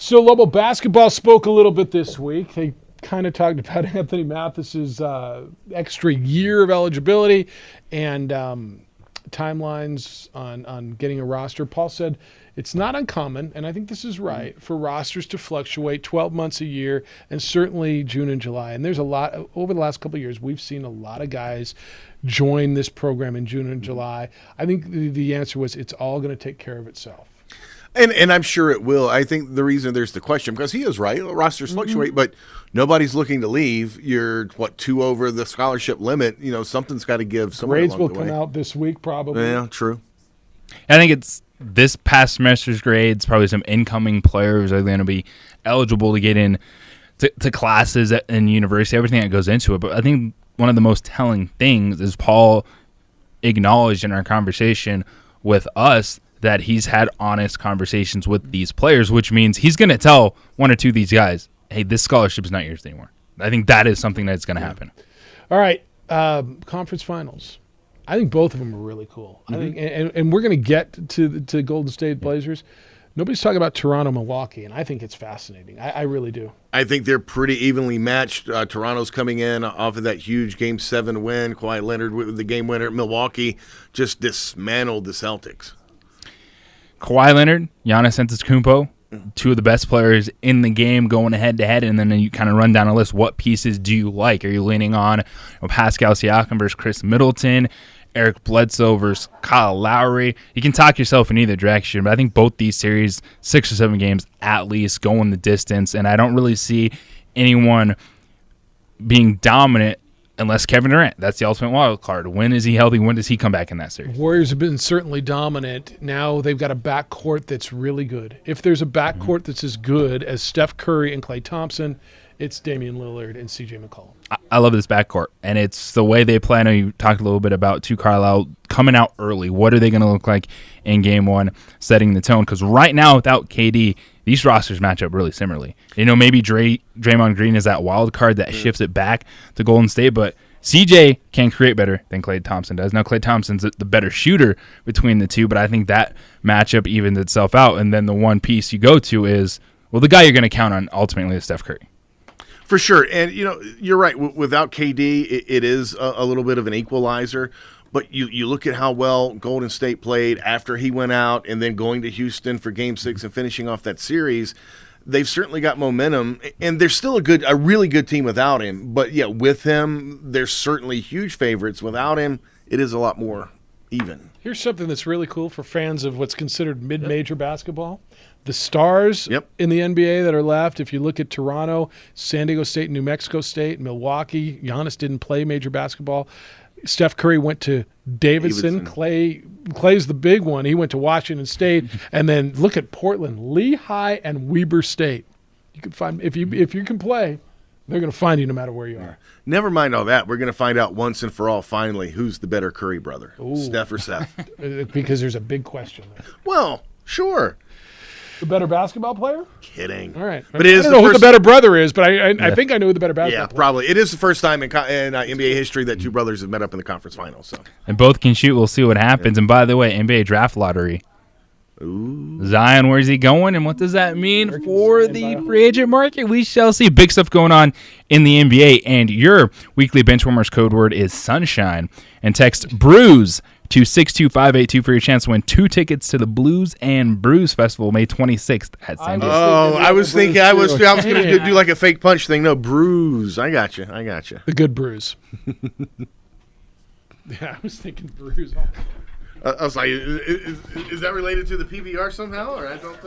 So Lobo basketball spoke a little bit this week. They kind of talked about Anthony Mathis's extra year of eligibility and timelines on getting a roster. Paul said it's not uncommon, and I think this is right, for rosters to fluctuate 12 months a year, and certainly June and July. And there's a lot, over the last couple of years, we've seen a lot of guys join this program in June and July. I think the answer was it's all going to take care of itself. And I'm sure it will. I think the reason there's the question, because he is right, rosters fluctuate, but nobody's looking to leave. You're, 2 over the scholarship limit. You know, something's got to give somewhere Grades along will the come way. out this week probably. Yeah, true. I think it's this past semester's grades, probably some incoming players are going to be eligible to get in to classes in university, everything that goes into it. But I think one of the most telling things is Paul acknowledged in our conversation with us that he's had honest conversations with these players, which means he's going to tell 1 or 2 of these guys, hey, this scholarship is not yours anymore. I think that is something that's going to happen. All right, conference finals. I think both of them are really cool. I think, and we're going to get to Golden State Blazers. Nobody's talking about Toronto, Milwaukee, and I think it's fascinating. I really do. I think they're pretty evenly matched. Toronto's coming in off of that huge Game 7 win. Kawhi Leonard with the game winner. Milwaukee just dismantled the Celtics. Kawhi Leonard, Giannis Antetokounmpo, 2 of the best players in the game going head-to-head, and then you kind of run down a list. What pieces do you like? Are you leaning on Pascal Siakam versus Chris Middleton, Eric Bledsoe versus Kyle Lowry? You can talk yourself in either direction, but I think both these series, 6 or 7 games at least, going the distance, and I don't really see anyone being dominant unless Kevin Durant. That's the ultimate wild card. When is he healthy? When does he come back in that series? Warriors have been certainly dominant. Now they've got a backcourt that's really good. If there's a backcourt that's as good as Steph Curry and Klay Thompson, it's Damian Lillard and C.J. McCollum. I love this backcourt, and it's the way they play. I know you talked a little bit about, too, Carlisle, coming out early. What are they going to look like in Game 1, setting the tone? Because right now, without KD, these rosters match up really similarly. You know, maybe Draymond Green is that wild card that shifts it back to Golden State, but CJ can create better than Klay Thompson does. Now, Klay Thompson's the better shooter between the two, but I think that matchup evens itself out. And then the one piece you go to is, well, the guy you're going to count on ultimately is Steph Curry. For sure. And, you know, you're right. Without KD, it is a little bit of an equalizer. But you look at how well Golden State played after he went out and then going to Houston for Game 6 and finishing off that series. They've certainly got momentum, and they're still a really good team without him. But, yeah, with him, they're certainly huge favorites. Without him, it is a lot more even. Here's something that's really cool for fans of what's considered mid-major basketball. The stars in the NBA that are left, if you look at Toronto, San Diego State, New Mexico State, Milwaukee, Giannis didn't play major basketball. Steph Curry went to Davidson. Clay's the big one. He went to Washington State. And then look at Portland, Lehigh, and Weber State. You can find if you can play, they're going to find you no matter where you are. Never mind all that. We're going to find out once and for all, finally, who's the better Curry brother, Steph or Seth. Because there's a big question there. Well, sure. The better basketball player? Kidding. All right. But I don't know who the better brother is, but I think I know who the better basketball player is. Probably. It is the first time in NBA history that two brothers have met up in the conference finals. So. And both can shoot. We'll see what happens. And by the way, NBA draft lottery. Ooh. Zion, where's he going? And what does that mean for the free agent market? We shall see. Big stuff going on in the NBA. And your weekly Benchwarmers code word is sunshine. And text BRUISE to 62582 for your chance to win 2 tickets to the Blues and Brews Festival May 26th at San Diego. Oh, I was thinking I was going to do like a fake punch thing. No, Brews. I got you. The good brews. Yeah, I was thinking brews. I was like, is that related to the PBR somehow? Or I don't.